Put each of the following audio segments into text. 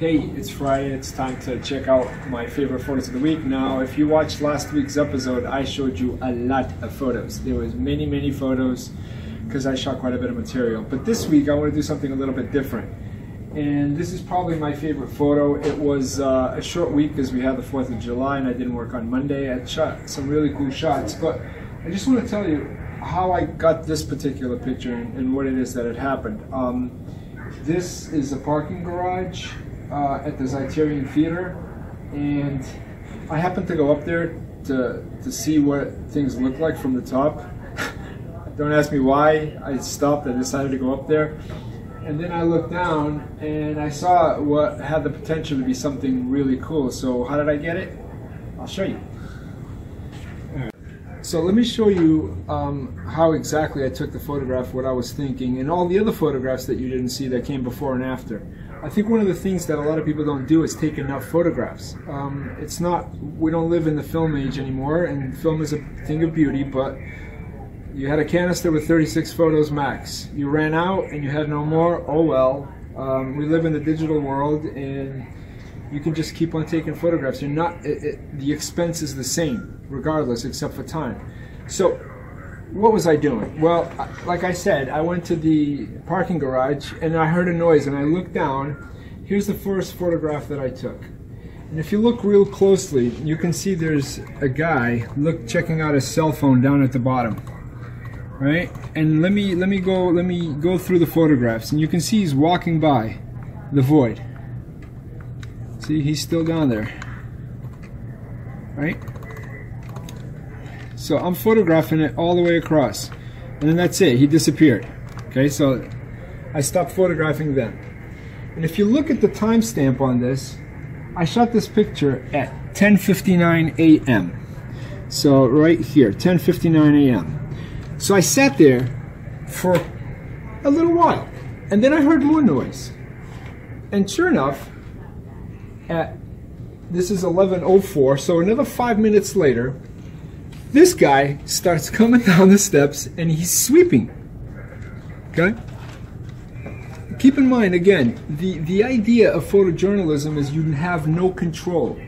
Hey, it's Friday, it's time to check out my favorite photos of the week. Now, if you watched last week's episode, I showed you a lot of photos. There was many photos because I shot quite a bit of material. But this week, I want to do something a little bit different. And this is probably my favorite photo. It was a short week because we had the 4th of July and I didn't work on Monday. I shot some really cool shots, but I just want to tell you how I got this particular picture and what it is that had happened. This is a parking garage at the Criterion Theater, and I happened to go up there to see what things look like from the top. Don't ask me why I stopped. I decided to go up there, and then I looked down and I saw what had the potential to be something really cool. So how did I get it? I'll show you. So let me show you how exactly I took the photograph, what I was thinking, and all the other photographs that you didn't see that came before and after. I think one of the things that a lot of people don't do is take enough photographs. We don't live in the film age anymore, and film is a thing of beauty, but you had a canister with 36 photos max. You ran out and you had no more, oh well. We live in the digital world, and you can just keep on taking photographs. The expense is the same, regardless, except for time. So, what was I doing? Well, like I said, I went to the parking garage and I heard a noise and I looked down. Here's the first photograph that I took. And if you look real closely, you can see there's a guy checking out his cell phone down at the bottom. Right? And let me go through the photographs, and you can see he's walking by the void. See, he's still down there. Right? So I'm photographing it all the way across, and then that's it. He disappeared. Okay, so I stopped photographing then. And if you look at the timestamp on this, I shot this picture at 10:59 a.m. So right here, 10:59 a.m. So I sat there for a little while, and then I heard more noise. And sure enough, this is 11:04, so another 5 minutes later, this guy starts coming down the steps and he's sweeping. Okay? Keep in mind, again, the idea of photojournalism is you have no control.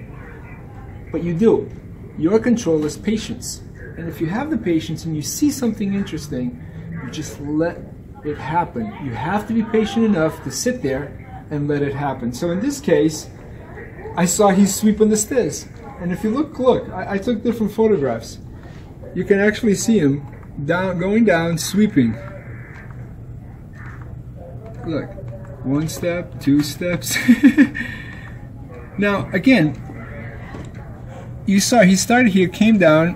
But you do. Your control is patience. And if you have the patience and you see something interesting, you just let it happen. You have to be patient enough to sit there and let it happen. So in this case, I saw he's sweeping the stairs. And if you look, I took different photographs. You can actually see him going down, sweeping. Look, 1 step, 2 steps. Now, again, you saw he started here, came down.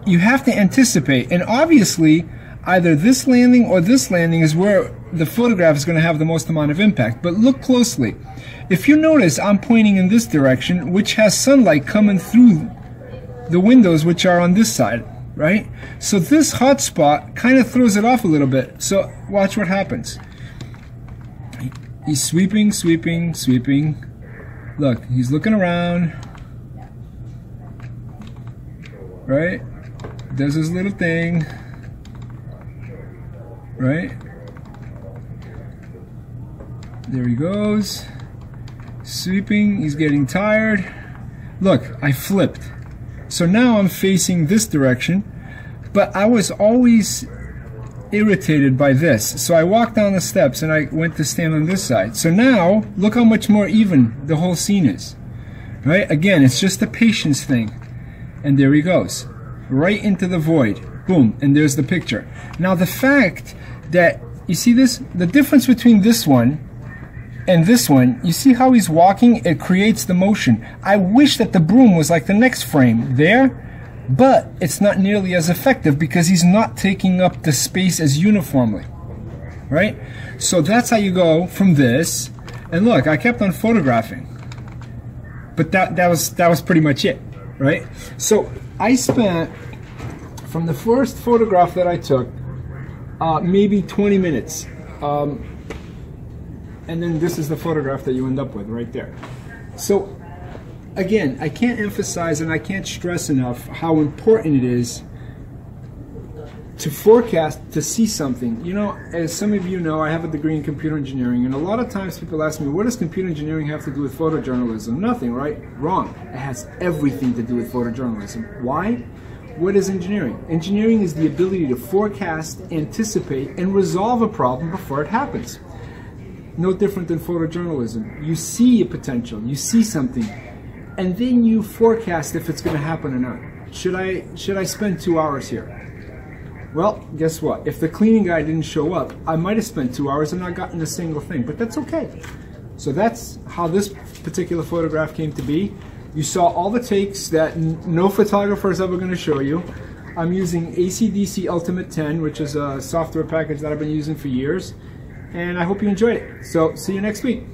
You have to anticipate, and obviously, either this landing or this landing is where the photograph is going to have the most amount of impact. But look closely. If you notice, I'm pointing in this direction, which has sunlight coming through the windows, which are on this side, right? So this hot spot kind of throws it off a little bit. So watch what happens. He's sweeping. Look, he's looking around, right? Does his little thing, right? There he goes, sweeping. He's getting tired. Look, I flipped. So now I'm facing this direction, but I was always irritated by this. So I walked down the steps and I went to stand on this side. So now, look how much more even the whole scene is. Right? Again, it's just a patience thing. And there he goes. Right into the void. Boom. And there's the picture. Now the fact that, you see this? The difference between this one and this one, you see how he's walking? It creates the motion. I wish that the broom was like the next frame there, but it's not nearly as effective because he's not taking up the space as uniformly. Right? So that's how you go from this. And look, I kept on photographing. But that was pretty much it. Right? So I spent, from the first photograph that I took, maybe 20 minutes. And then this is the photograph that you end up with right there. So again, I can't emphasize and I can't stress enough how important it is to forecast, to see something. You know, as some of you know, I have a degree in computer engineering, and a lot of times people ask me, what does computer engineering have to do with photojournalism? Nothing, right? Wrong. It has everything to do with photojournalism. Why? What is engineering? Engineering is the ability to forecast, anticipate, and resolve a problem before it happens. No different than photojournalism. You see a potential, you see something, and then you forecast if it's going to happen or not. Should I spend 2 hours here? Well, guess what? If the cleaning guy didn't show up, I might have spent 2 hours and not gotten a single thing, but that's okay. So that's how this particular photograph came to be. You saw all the takes that no photographer is ever going to show you. I'm using ACDC Ultimate 10, which is a software package that I've been using for years, and I hope you enjoyed it. So see you next week.